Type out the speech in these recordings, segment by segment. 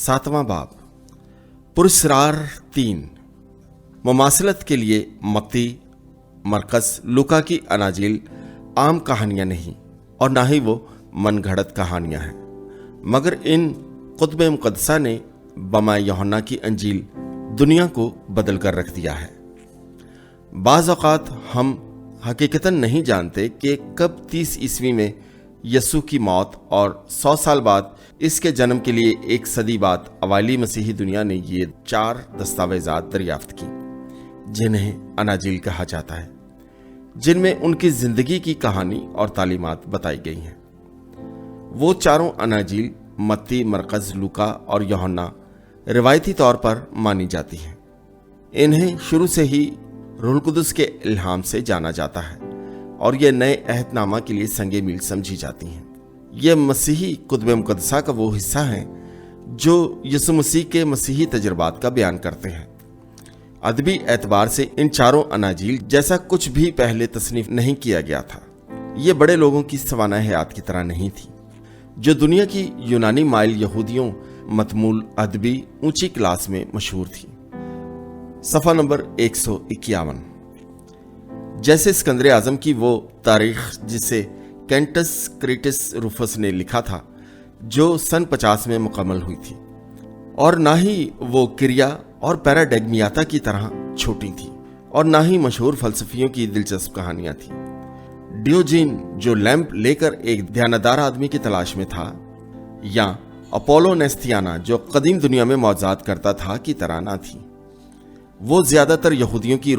7वां बाब पुरस्कार 3 मुमासलत के लिए मत्ती, मरकस, लूका की अनाजील आम कहानियां नहीं और ना ही वो मनगढ़ंत कहानियां हैं, मगर इन कुतुब मुक़द्दसा ने बमा यूहन्ना की अंजील दुनिया को बदल कर रख दिया है। बाज़ औक़ात हम हकीकतन नहीं जानते कि कब 30 ईस्वी में यस्सु की मौत और 100 साल बाद इसके जन्म के लिए 1 सदी बाद अवाइली मसीही दुनिया ने ये 4 दस्तावेज़ात दरियाफ्त की, जिन्हें अनाजील कहा जाता है, जिनमें उनकी ज़िंदगी की कहानी और तालीमात बताई गई हैं। वो चारों अनाजील मत्ती, मरकस, लूका और यूहन्ना रिवायती तौर पर मानी जाती हैं। इन्हें शुरू से ही रूहुल कुदस के इल्हाम से जाना जाता है और ये नए अहदनामा के लिए संगे मील समझी जाती हैं। ये मसीही कुतुब मुक़द्दसा का वो हिस्सा है जो यीशु मसीह के मसीही तजर्बात का बयान करते हैं। अदबी एतबार से इन चारों अनाजील जैसा कुछ भी पहले तसनीफ नहीं किया गया था। ये बड़े लोगों की सवाना हयात की तरह नहीं थी, जो दुनिया की यूनानी माइल यहूदियों मतमूल अदबी ऊंची क्लास में मशहूर थी। सफ़ा नंबर 151। जैसे सिकंदर आज़म की वो तारीख जिसे कैंटस क्रीटस रूफस ने लिखा था, जो सन 50 में मुकम्मल हुई थी, और ना ही वो किरिया और पैराडेग्मियाता की तरह छोटी थी, और ना ही मशहूर फलसफियों की दिलचस्प कहानियां थी। डियोजीन जो लैंप लेकर एक ध्यानदार आदमी की तलाश में था, या अपोलो नेस्थियाना जो कदीम दुनिया में मौज़ात करता था की तरह ना थी। वो ज्यादातर यहूदियों की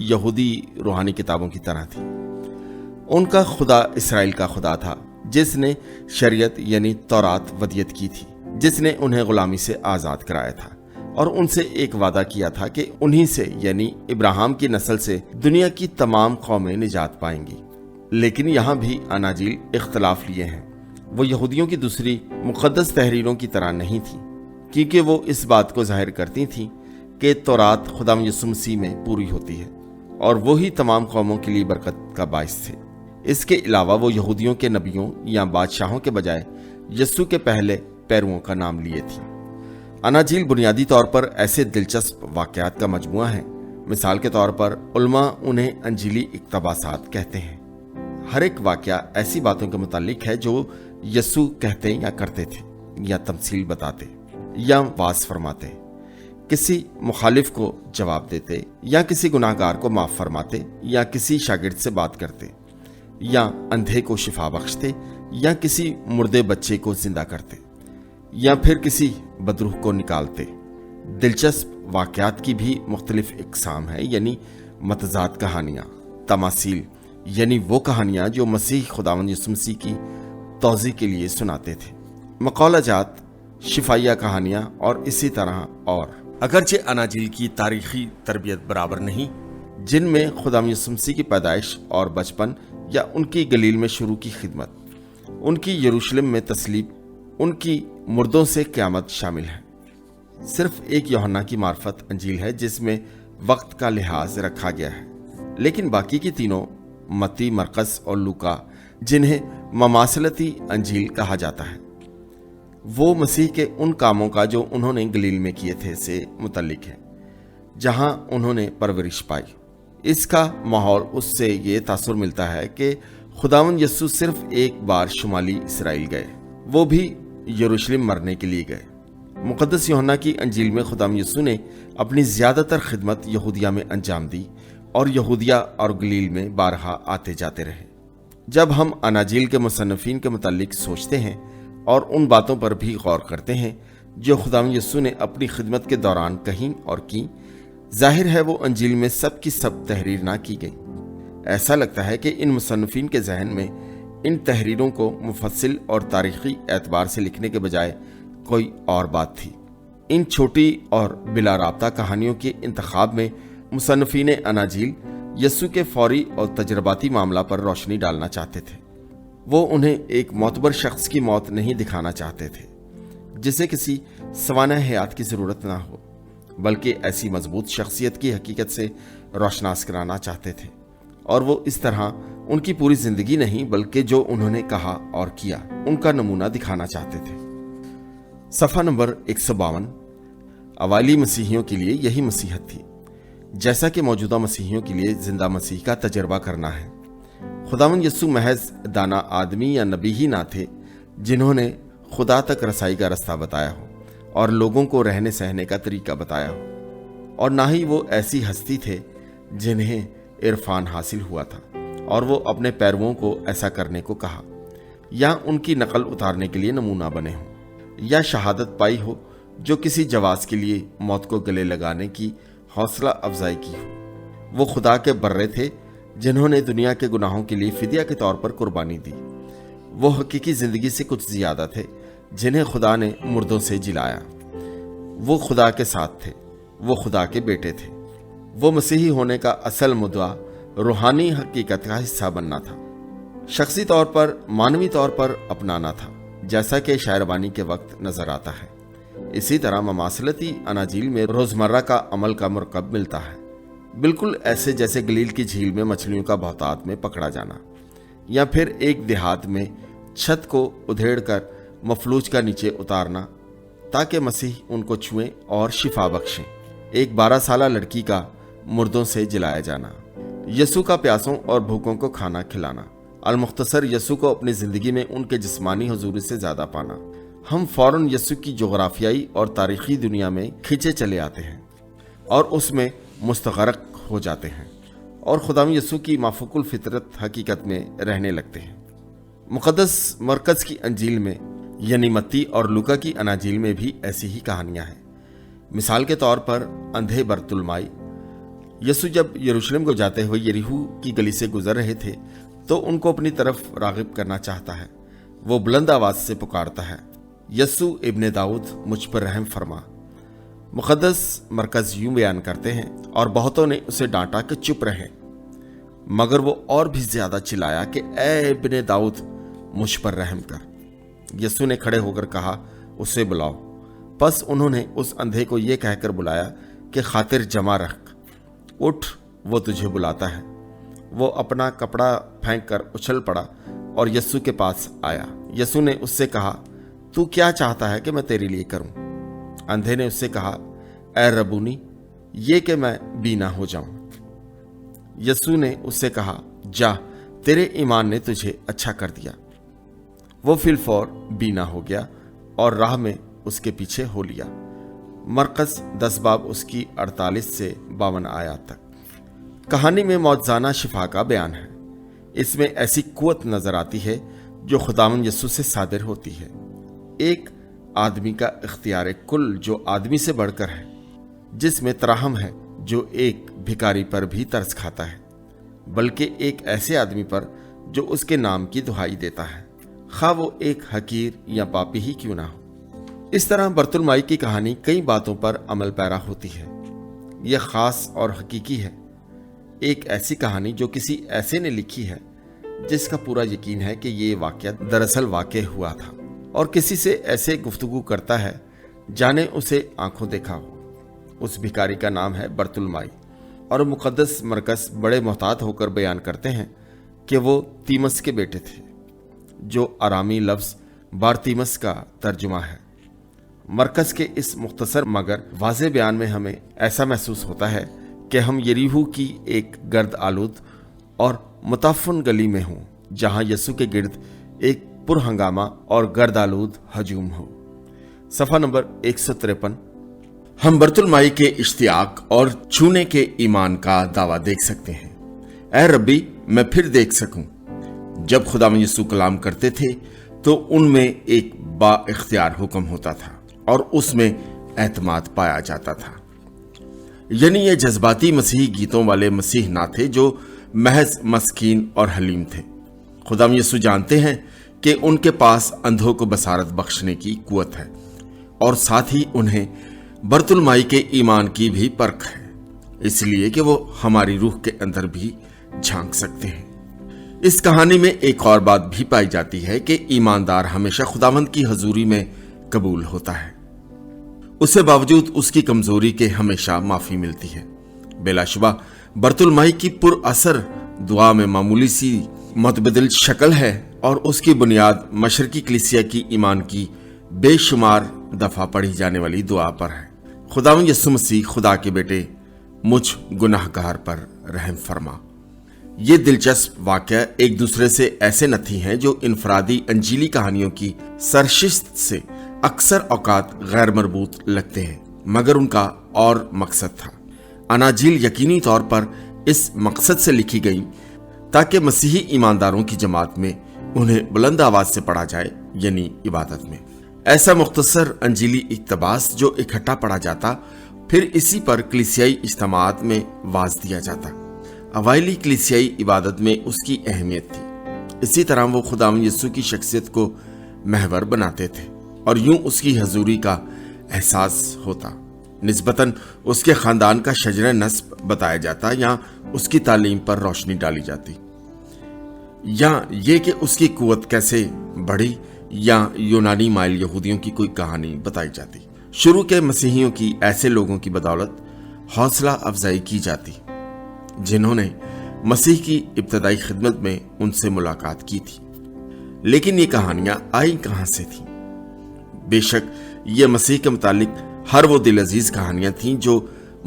यहूदी रूहानी किताबों की तरह थी। उनका खुदा इसराइल का खुदा था, जिसने शरीयत यानी तौरात वदियत की थी, जिसने उन्हें गुलामी से आज़ाद कराया था और उनसे एक वादा किया था कि उन्हीं से यानी इब्राहिम की नस्ल से दुनिया की तमाम कौमें निजात पाएंगी। लेकिन यहाँ भी अनाजील इख्तलाफ लिए हैं। वो यहूदियों की दूसरी मुक़द्दस तहरीरों की तरह नहीं थी, क्योंकि वो इस बात को जाहिर करती थी कि तौरात खुदाम यीशु मसीह में पूरी होती है और वही तमाम कौमों के लिए बरकत का बाइस थे। इसके अलावा वो यहूदियों के नबियों या बादशाहों के बजाय यीशु के पहले पैरुओं का नाम लिए थी। अनाजील बुनियादी तौर पर ऐसे दिलचस्प वाक़यात का मजमुआ है। मिसाल के तौर पर उलमा उन्हें अंजीली इक़्तबासात कहते हैं। हर एक वाक़या ऐसी बातों के मुतालिक है जो यीशु कहते या करते थे, या तमसील बताते या वास फरमाते, किसी मुखालिफ को जवाब देते, या किसी गुनाहगार को माफ़ फरमाते, या किसी शागिर्द से बात करते, या अंधे को शिफा बख्शते, या किसी मुर्दे बच्चे को जिंदा करते, या फिर किसी बदरूह को निकालते। दिलचस्प वाक़यात की भी मुख्तलिफ इक़साम है, यानी मतज़ाद कहानियाँ, तमासील यानी वो कहानियाँ जो मसीह खुदावंद यीशु मसीह की तौज़ी के लिए सुनाते थे, मक़ौलाजात, शिफाइया कहानियाँ और इसी तरह और। अगरचे अनाजील की तारीखी तरबियत बराबर नहीं, जिनमें खुदावंद यीशु मसीह की पैदाइश और बचपन या उनकी गलील में शुरू की खिदमत, उनकी यरूशलेम में तस्लीब, उनकी मुर्दों से क़यामत शामिल है। सिर्फ एक यूहन्ना की मार्फत अंजील है जिसमें वक्त का लिहाज रखा गया है, लेकिन बाकी की तीनों मत्ती, मरकस और लूका, जिन्हें ममासलती अंजील कहा जाता है, वो मसीह के उन कामों का जो उन्होंने गलील में किए थे से मुतल्लिक है, जहां उन्होंने परवरिश पाई। इसका माहौल उससे ये तासुर मिलता है कि खुदावंद यीशु सिर्फ एक बार शुमाली इसराइल गए, वो भी यरूशलेम मरने के लिए गए। मुक़द्दस यूहन्ना की अंजील में खुदावंद यीशु ने अपनी ज़्यादातर खिदमत यहूदिया में अंजाम दी और यहूदिया और गलील में बारहा आते जाते रहे। जब हम अनाजील के मुसन्निफ़ीन के मुतालिक सोचते हैं और उन बातों पर भी गौर करते हैं जो खुदावंद यीशु ने अपनी खिदमत के दौरान कहीं और की, जाहिर है वो अंजील में सब की सब तहरीर ना की गई। ऐसा लगता है कि इन मुसन्निफ़ीन के जहन में इन तहरीरों को मुफस्सिल और तारीख़ी एतबार से लिखने के बजाय कोई और बात थी। इन छोटी और बिला राब्ता कहानियों के इंतखाब में मुसन्निफ़ीन अनाजील यीशु के फौरी और तजर्बाती मामला पर रोशनी डालना चाहते थे। वो उन्हें एक मोतबर शख्स की मौत नहीं दिखाना चाहते थे जिसे किसी सवाना हयात की ज़रूरत ना हो, बल्कि ऐसी मजबूत शख्सियत की हकीकत से रोशनास कराना चाहते थे, और वो इस तरह उनकी पूरी जिंदगी नहीं बल्कि जो उन्होंने कहा और किया उनका नमूना दिखाना चाहते थे। صفحہ نمبر 152۔ اوالی مسیحیوں کے لیے یہی مسیحت تھی، جیسا کہ موجودہ مسیحیوں کے لیے زندہ مسیح کا تجربہ کرنا ہے۔ خداوند یسوع محض دانا آدمی یا نبی ہی نہ تھے جنہوں نے خدا تک رسائی کا رستہ بتایا ہو اور لوگوں کو رہنے سہنے کا طریقہ بتایا ہو، اور نہ ہی وہ ایسی ہستی تھے جنہیں عرفان حاصل ہوا تھا اور وہ اپنے پیرووں کو ایسا کرنے کو کہا، یا ان کی نقل اتارنے کے لیے نمونہ بنے ہوں، یا شہادت پائی ہو جو کسی جواز کے لیے موت کو گلے لگانے کی حوصلہ افزائی کی ہو۔ وہ خدا کے برے تھے جنہوں نے دنیا کے گناہوں کے لیے فدیہ کے طور پر قربانی دی۔ وہ حقیقی زندگی سے کچھ زیادہ تھے جنہیں خدا نے مردوں سے جلایا۔ وہ خدا کے ساتھ تھے، وہ خدا کے بیٹے تھے۔ وہ مسیحی ہونے کا اصل مدعا روحانی حقیقت کا حصہ بننا تھا، شخصی طور پر، مانوی طور پر اپنانا تھا، جیسا کہ شاعربانی کے وقت نظر آتا ہے۔ اسی طرح مماثلتی اناجیل میں روزمرہ کا عمل کا مرکب ملتا ہے، بالکل ایسے جیسے گلیل کی جھیل میں مچھلیوں کا بہتات میں پکڑا جانا، یا پھر ایک دیہات میں چھت کو ادھیڑ کر مفلوج کا نیچے اتارنا تاکہ مسیح ان کو چھوئیں اور شفا بخشیں۔ ایک 12 سالہ لڑکی کا مردوں سے جلایا جانا، یسوع کا پیاسوں اور بھوکوں کو کھانا کھلانا، المختصر یسوع کو اپنی زندگی میں ان کے جسمانی حضور سے زیادہ پانا۔ ہم فوراً یسوع کی جغرافیائی اور تاریخی دنیا میں کھینچے چلے آتے ہیں اور اس میں مستغرق ہو جاتے ہیں، اور خداوند یسوع کی مافوق الفطرت حقیقت میں رہنے لگتے ہیں۔ مقدس مرکز کی انجیل میں، یعنی متی اور لوکا کی اناجیل میں بھی ایسی ہی کہانیاں ہیں۔ مثال کے طور پر اندھے برتلمائی، یسوع جب یروشلم کو جاتے ہوئے یریحو کی گلی سے گزر رہے تھے تو ان کو اپنی طرف راغب کرنا چاہتا ہے۔ وہ بلند آواز سے پکارتا ہے، یسوع ابن داؤد مجھ پر رحم فرما۔ مقدس مرکز یوں بیان کرتے ہیں، اور بہتوں نے اسے ڈانٹا کہ چپ رہے، مگر وہ اور بھی زیادہ چلایا کہ اے ابن داؤد مجھ پر رحم کر۔ یسوع نے کھڑے ہو کر کہا، اسے بلاؤ۔ پس انہوں نے اس اندھے کو یہ کہہ کر بلایا کہ خاطر جمع رکھ، اٹھ، وہ تجھے بلاتا ہے۔ وہ اپنا کپڑا پھینک کر اچھل پڑا اور یسوع کے پاس آیا۔ یسوع نے اس سے کہا، تو کیا چاہتا ہے کہ میں تیرے لیے کروں؟ اندھے نے اس سے کہا، اے ربونی، یہ کہ میں بینا ہو جاؤں۔ یسوع نے اس سے کہا، جا، تیرے ایمان نے تجھے اچھا کر دیا۔ وہ فی الفور بینا ہو گیا اور راہ میں اس کے پیچھے ہو لیا۔ مرقس 10 باب اس کی 48 سے 52 آیات تک۔ کہانی میں معجزانہ شفا کا بیان ہے۔ اس میں ایسی قوت نظر آتی ہے جو خداوند یسوع سے صادر ہوتی ہے، ایک آدمی کا اختیار کل جو آدمی سے بڑھ کر ہے، جس میں ترحم ہے جو ایک بھکاری پر بھی ترس کھاتا ہے، بلکہ ایک ایسے آدمی پر جو اس کے نام کی دہائی دیتا ہے، خواہ وہ ایک حقیر یا پاپی ہی کیوں نہ ہو۔ اس طرح برتلمائی کی کہانی کئی باتوں پر عمل پیرا ہوتی ہے۔ یہ خاص اور حقیقی ہے، ایک ایسی کہانی جو کسی ایسے نے لکھی ہے جس کا پورا یقین ہے کہ یہ واقعہ دراصل واقع ہوا تھا، اور کسی سے ایسے گفتگو کرتا ہے جانے اسے آنکھوں دیکھا ہو۔ اس بھکاری کا نام ہے برتلمائی، اور مقدس مرکز بڑے محتاط ہو کر بیان کرتے ہیں کہ وہ تیمس کے بیٹے تھے، جو آرامی لفظ بارتیمس کا ترجمہ ہے۔ مرکز کے اس مختصر مگر واضح بیان میں ہمیں ایسا محسوس ہوتا ہے کہ ہم یریحو کی ایک گرد آلود اور متعفن گلی میں ہوں، جہاں یسوع کے گرد ایک پرہنگامہ اور گرد آلود ہجوم ہو۔ صفحہ نمبر 153۔ ہم برتلمائی کے اشتیاق اور چھونے کے ایمان کا دعویٰ دیکھ سکتے ہیں۔ اے ربی، میں پھر دیکھ سکوں۔ جب خداوند یسوع کلام کرتے تھے تو ان میں ایک با اختیار حکم ہوتا تھا اور اس میں اعتماد پایا جاتا تھا۔ یعنی یہ جذباتی مسیحی گیتوں والے مسیح نہ تھے جو محض مسکین اور حلیم تھے۔ خداوند یسوع جانتے ہیں کہ ان کے پاس اندھوں کو بصارت بخشنے کی قوت ہے، اور ساتھ ہی انہیں برتلمائی کے ایمان کی بھی پرکھ ہے، اس لیے کہ وہ ہماری روح کے اندر بھی جھانک سکتے ہیں۔ اس کہانی میں ایک اور بات بھی پائی جاتی ہے کہ ایماندار ہمیشہ خداوند کی حضوری میں قبول ہوتا ہے، اسے باوجود اس کی کمزوری کے ہمیشہ معافی ملتی ہے۔ بلا شبہ برتلمائی کی پر اثر دعا میں معمولی سی متبدل شکل ہے، اور اس کی بنیاد مشرقی کلیسیا کی ایمان کی بے شمار दफा पढ़ी जाने वाली दुआ पर है। खुदावंद यीशु मसीह खुदा के बेटे, मुझ गुनाहगार पर रहम फरमा। ये दिलचस्प वाकया एक दूसरे से ऐसे नथी हैं जो इनफरादी अंजीली कहानियों की सरशिस्त से अक्सर औकात गैर मरबूत लगते हैं, मगर उनका और मकसद था। अनाजील यकीनी तौर पर इस मकसद से लिखी गई ताकि मसीही ईमानदारों की जमात में उन्हें बुलंद आवाज से पढ़ा जाए, यानी इबादत में। ऐसा मुख्तसर अंजीली इक्तबास जो इकट्ठा पढ़ा जाता, फिर इसी पर कलीसियाई इज्तिमात में वाज दिया जाता। अवाइली कलीसियाई इबादत में उसकी अहमियत थी। इसी तरह वो खुदावंद यीशु की शख्सियत को महवर बनाते थे और यूं उसकी हजूरी का एहसास होता। निस्बतन उसके खानदान का शजर नस्ब बताया जाता या उसकी तालीम पर रोशनी डाली जाती, या ये कि उसकी कुव्वत कैसे बढ़ी, या यूनानी माइल यहूदियों की कोई कहानी बताई जाती। शुरू के मसीहियों की ऐसे लोगों की बदौलत हौसला अफजाई की जाती जिन्होंने मसीह की इब्तदाई खिदमत में उनसे मुलाकात की थी। लेकिन ये कहानियां आई कहां से थी? बेशक ये मसीह के मुतालिक हर वो दिल अजीज कहानियां थीं जो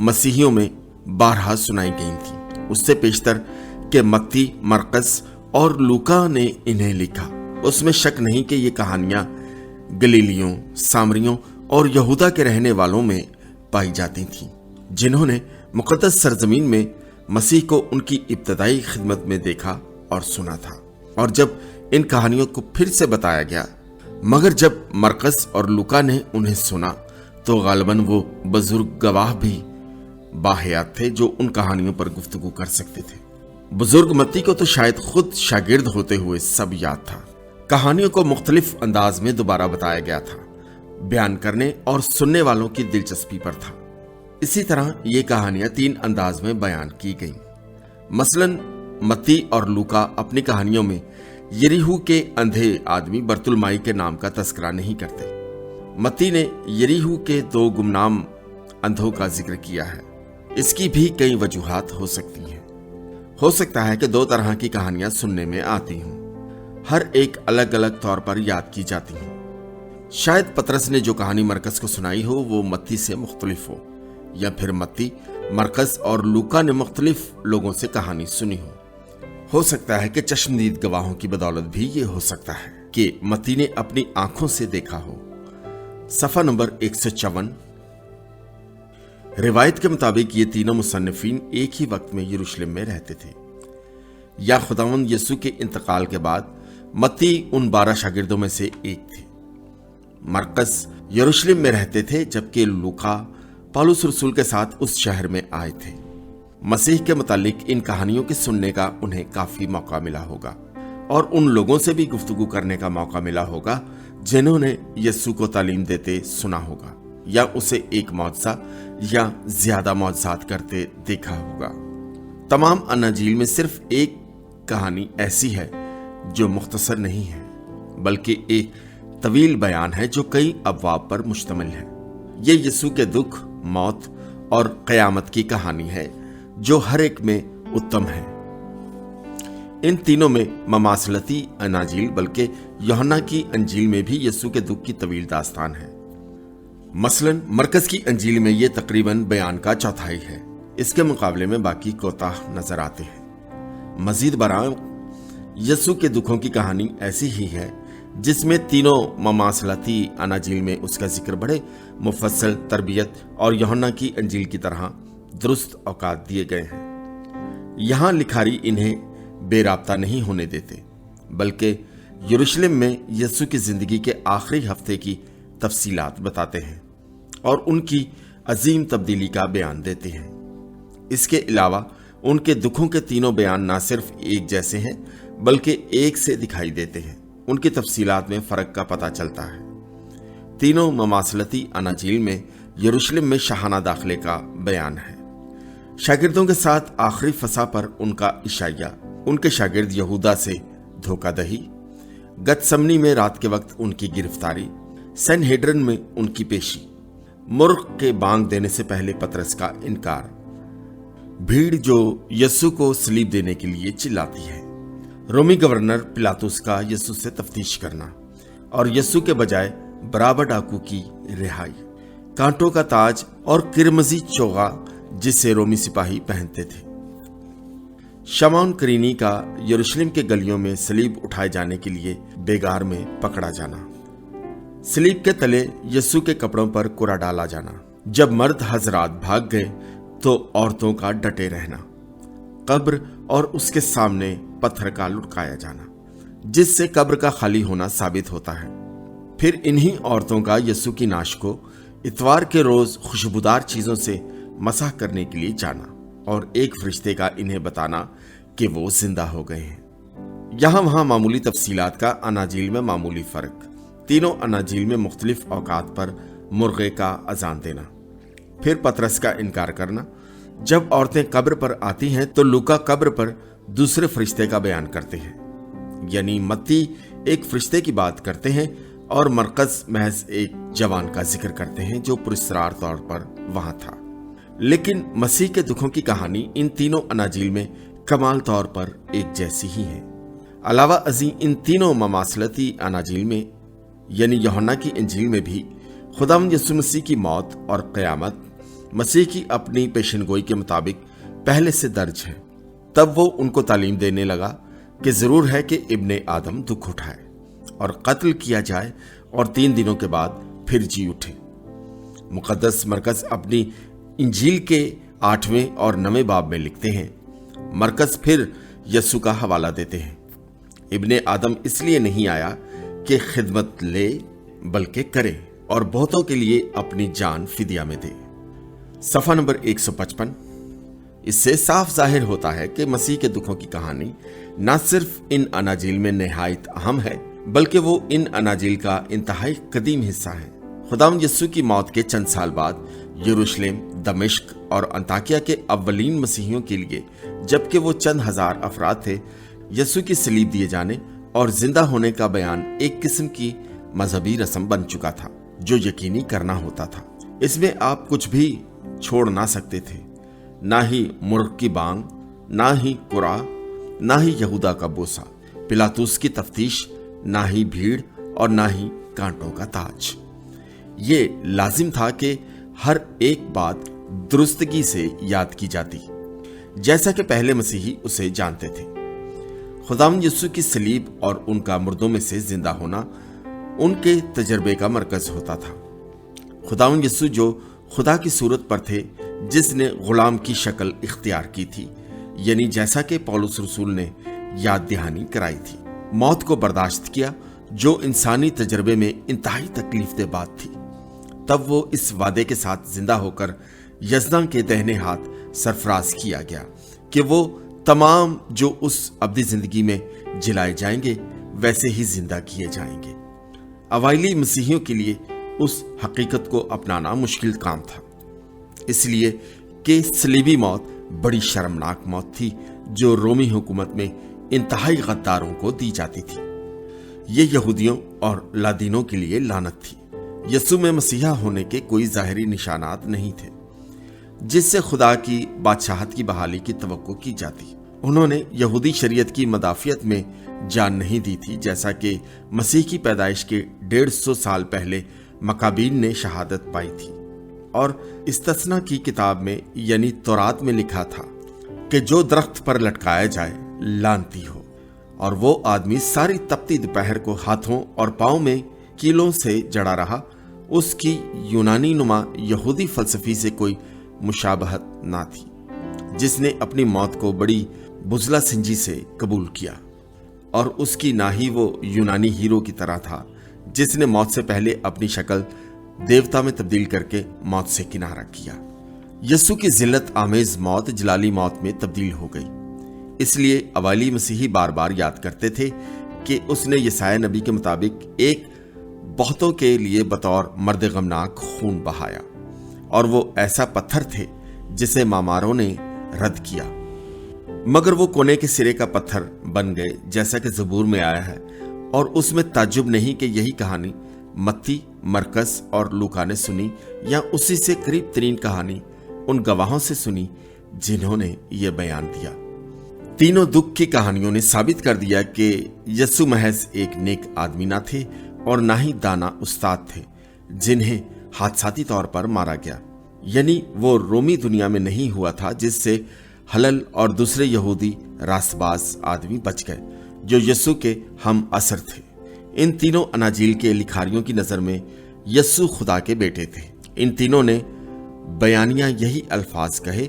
मसीहियों में बारहा सुनाई गई थीं। उससे पेशतर कि मत्ती, मरकस और लूका ने इन्हें लिखा। उसमें शक नहीं कि ये कहानियां गलीलियों, सामरियों और यहूदा के रहने वालों में पाई जाती थीं, जिन्होंने मुकद्दस सरजमीन में मसीह को उनकी इब्तदाई खिदमत में देखा और सुना था। और जब इन कहानियों को फिर से बताया गया, मगर जब मरकस और लूका ने उन्हें सुना, तो गालिबन वो बुजुर्ग गवाह भी बाहयात थे जो उन कहानियों पर गुफ्तगू कर सकते थे। बुजुर्ग मत्ती को तो शायद खुद शागिर्द होते हुए सब याद था। कहानियों को मुख्तलिफ अंदाज में दोबारा बताया गया था, बयान करने और सुनने वालों की दिलचस्पी पर था। इसी तरह ये कहानियां 3 अंदाज में बयान की गईं। मसलन मत्ती और लूका अपनी कहानियों में यरीहू के अंधे आदमी बर्तुलमाई के नाम का तस्करा नहीं करते। मत्ती ने यरीहू के 2 गुमनाम अंधों का जिक्र किया है। इसकी भी कई वजूहात हो सकती हैं। हो सकता है कि 2 तरह की कहानियां सुनने में आती हों, हर एक अलग अलग तौर पर याद की जाती हों। शायद पतरस ने जो कहानी मरकस को सुनाई हो वो मत्ती से मुख्तलिफ हो, या फिर मत्ती, मरकस और लूका ने मुख्तलिफ लोगों से कहानी सुनी हो सकता है कि चश्मदीद गवाहों की बदौलत भी ये हो सकता है कि मत्ती ने अपनी आंखों से देखा हो। सफा नंबर 154। रिवायत के मुताबिक ये तीनों मुसन्निफीन एक ही वक्त में यरूशलेम में रहते थे, या खुदावंद यीशु के इंतकाल के बाद मत्ती उन 12 शागिर्दों में से एक थे। मरकस यरूशलेम में रहते थे, जबकि लूका पौलुस रसूल के साथ उस शहर में आए थे। मसीह के मुतालिक इन कहानियों के सुनने का उन्हें काफी मौका मिला होगा और उन लोगों से भी गुफ्तगू करने का मौका मिला होगा जिन्होंने यीशु को तालीम देते सुना होगा या उसे एक मौजज़ा या ज्यादा मौजज़ात करते देखा होगा। तमाम अनाजील में सिर्फ एक कहानी ऐसी है जो मुख्तसर नहीं है, बल्कि एक तवील बयान है जो कई अबवाब पर मुश्तमिल है। ये यीशु के दुख, मौत और क़यामत की कहानी है जो हर एक में उत्तम है। इन तीनों में ममासलती अनाजील बल्कि यूहन्ना की अंजील में भी यीशु के दुख की तवील दास्तान है। मसलन मरकस की अंजील में यह तकरीबन बयान का चौथाई है। इसके मुकाबले में बाकी कोताह नजर आते हैं। मजीद बरां यीशु के दुखों की कहानी ऐसी ही है जिसमें तीनों ममासलती अनाजील में उसका जिक्र बड़े मुफस्सल, तरबियत और यूहन्ना की अंजील की तरह दुरुस्त औकात दिए गए हैं। यहाँ लिखारी इन्हें बेराब्ता नहीं होने देते, बल्कि यरूशलेम में यीशु की जिंदगी के आखिरी हफ्ते की तफसीलात बताते हैं और उनकी अजीम तब्दीली का बयान देते हैं। इसके अलावा उनके दुखों के तीनों बयान न सिर्फ एक जैसे हैं बल्कि एक से दिखाई देते हैं। उनकी तफसीलात में फर्क का पता चलता है। तीनों ममासलती अनाजील में यरूशलेम में शाहाना दाखिले का बयान है। शागिर्दों के साथ आखिरी फसा पर उनका इशाया, उनके शागिर्द यहूदा से धोखादही, गतसमनी में रात के वक्त उनकी गिरफ्तारी, सनहेड्रन में उनकी पेशी, मुर्ग के बांग देने से पहले पतरस का इनकार, भीड़ जो यीशु को सलीब देने के लिए चिल्लाती है, रोमी गवर्नर पिलातुस का यीशु से तफ्तीश करना और यीशु के बजाय बराबर डाकू की रिहाई, कांटों का ताज और किरमजी चोगा जिसे रोमी सिपाही पहनते थे। शमौन करीनी का यरूशलेम के गलियों में सलीब उठाए जाने के लिए बेगार में पकड़ा जाना, सलीब के तले यीशु के कपड़ों पर कुरा डाला जाना, जब मर्द हजरात भाग गए तो औरतों का डटे रहना, कब्र और उसके सामने पत्थर का लुढ़काया जाना, जिससे कब्र का खाली होना साबित होता है। फिर इन्हीं औरतों का यीशु की नाश को इतवार के रोज खुशबूदार चीजों से मसाह करने के लिए जाना और एक फरिश्ते का इन्हें बताना कि वो जिंदा हो गए हैं। यहाँ वहां मामूली तफसीलात का अनाजील में मामूली फर्क, तीनों अनाजील में मुख्तलिफ औकात पर मुर्गे का अजान देना, फिर पतरस का इनकार करना। जब औरतें कब्र पर आती हैं तो लूका कब्र पर दूसरे फरिश्ते का बयान करते हैं, यानी मत्ती एक फरिश्ते की बात करते हैं और मरकज महज एक जवान का जिक्र करते हैं जो पुरस्कार तौर पर वहां था। लेकिन मसीह के दुखों की कहानी इन तीनों अनाजील में कमाल तौर पर एक जैसी ही है। अलावा अजी इन तीनों ममासलती अनाजील में यानी यूहन्ना की इंजील में भी खुदावंद यीशु मसीह की मौत और क़यामत मसीह की अपनी पेशनगोई के मुताबिक पहले से दर्ज है। तब वो उनको तालीम देने लगा कि जरूर है कि इब्ने आदम दुख उठाए और कत्ल किया जाए और 3 दिनों के बाद फिर जी उठे। मुकद्दस मरकज अपनी इंजील के 8वें और 9वें बाब में लिखते हैं, मरकज फिर यीशु का हवाला देते हैं, इब्ने आदम इसलिए नहीं आया कि खिदमत ले बल्कि करे और बहुतों के लिए अपनी जान फिदिया में दे। सफा नंबर 155। इससे साफ जाहिर होता है कि मसीह के दुखों की कहानी न सिर्फ इन अनाजील में निहायत अहम है बल्कि वो इन अनाजील का इंतहाई कदीम हिस्सा है। खुदावंद यीशु की मौत के चंद साल बाद यरूशलेम, दमिश्क और अंताकिया के अव्वलीन मसीहियों के लिए, जबकि वो चंद हजार अफराद थे, यीशु की सलीब दिए जाने और जिंदा होने का बयान एक किस्म की मजहबी रस्म बन चुका था जो यकीनी करना होता था। इसमें आप कुछ भी छोड़ ना सकते थे, ना ही मुर्ग की बांग, ना ही कुरा, ना ही यहूदा का बोसा, पिलातुस की तफ्तीश, ना ही भीड़ और ना ही कांटों का ताज। ये लाजिम था कि हर एक बात दुरुस्तगी से याद की जाती, जैसा कि पहले मसीही उसे जानते थे। खुदावंद यीशु की सलीब और उनका मुर्दों में से जिंदा होना उनके तजर्बे का मरकज होता था। खुदावंद यीशु जो खुदा की सूरत पर थे, जिसने गुलाम की शक्ल इख्तियार की थी, यानी जैसा कि पौलुस रसूल ने याद दहानी कराई थी, मौत को बर्दाश्त किया जो इंसानी तजर्बे में इंतहाई तकलीफदेह बात थी। तब वो इस वादे के साथ जिंदा होकर यजदां के दाहिने हाथ सरफराज किया गया कि वो तमाम जो उस अब्दी जिंदगी में जिलाए जाएंगे वैसे ही जिंदा किए जाएंगे। अवाइली मसीहियों के लिए उस हकीकत को अपनाना मुश्किल काम था, इसलिए कि सलीबी मौत बड़ी शर्मनाक मौत थी जो रोमी हुकूमत में इंतहाई गद्दारों को दी जाती थी। ये यहूदियों और लादीनों के लिए लानत थी। यीशु में मसीहा होने के कोई ज़ाहिरी निशानात नहीं थे जिससे खुदा की बादशाहत की बहाली की तवक्को की जाती। उन्होंने यहूदी शरीयत की मदाफियत में जान नहीं दी थी, जैसा कि मसीह की पैदाइश के 150 साल पहले मकाबीन ने शहादत पाई थी और इस्तस्ना की किताब में यानी तौरात में लिखा था कि जो दरख्त पर लटकाया जाए लानती हो, और वो आदमी सारी तपती दोपहर को हाथों और पाँव में कीलों से जड़ा रहा। उसकी यूनानी नुमा यहूदी फलसफी से कोई मुशाबहत ना थी, जिसने अपनी मौत को बड़ी बुजला सिंजी से कबूल किया, और उसकी ना ही वो यूनानी हीरो की तरह था जिसने मौत से पहले अपनी शक्ल देवता में तब्दील करके मौत से किनारा किया। यीशु की जिल्लत आमेज मौत जलाली मौत में तब्दील हो गई। इसलिए अवाली मसीही बार बार याद करते थे कि उसने यसाया नबी के मुताबिक एक बहुतों के लिए बतौर मर्द गमनाक खून बहाया, और वो ऐसा पत्थर थे जिसे मामारों ने रद्द किया, मगर वो कोने के सिरे का पत्थर बन गए, जैसा कि ज़बूर में आया है। और उसमें ताज्जुब नहीं कि यही कहानी मत्ती, मरकस और लूका ने सुनी, या उसी से करीब तरीन कहानी उन गवाहों से सुनी जिन्होंने ये बयान दिया। तीनों दुख की कहानियों ने साबित कर दिया कि यीशु महज एक नेक आदमी ना थे, और ना ही दाना उस्ताद थे जिन्हें हादसाती तौर पर मारा गया। यानी वो रोमी दुनिया में नहीं हुआ था जिससे हलल और दूसरे यहूदी रासबाज आदमी बच गए जो यस्सु के हम असर थे। इन तीनों अनाजील के लिखारियों की नजर में यस्सु खुदा के बेटे थे। इन तीनों ने बयानिया यही अल्फाज कहे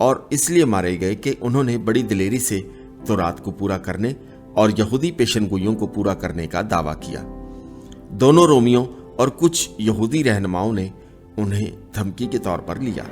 और इसलिए मारे गए कि उन्होंने बड़ी दिलेरी से तौरात को पूरा करने और यहूदी पेशनगोइयों को पूरा करने का दावा किया। दोनों रोमियों और कुछ यहूदी रहनुमाओं ने उन्हें धमकी के तौर पर लिया।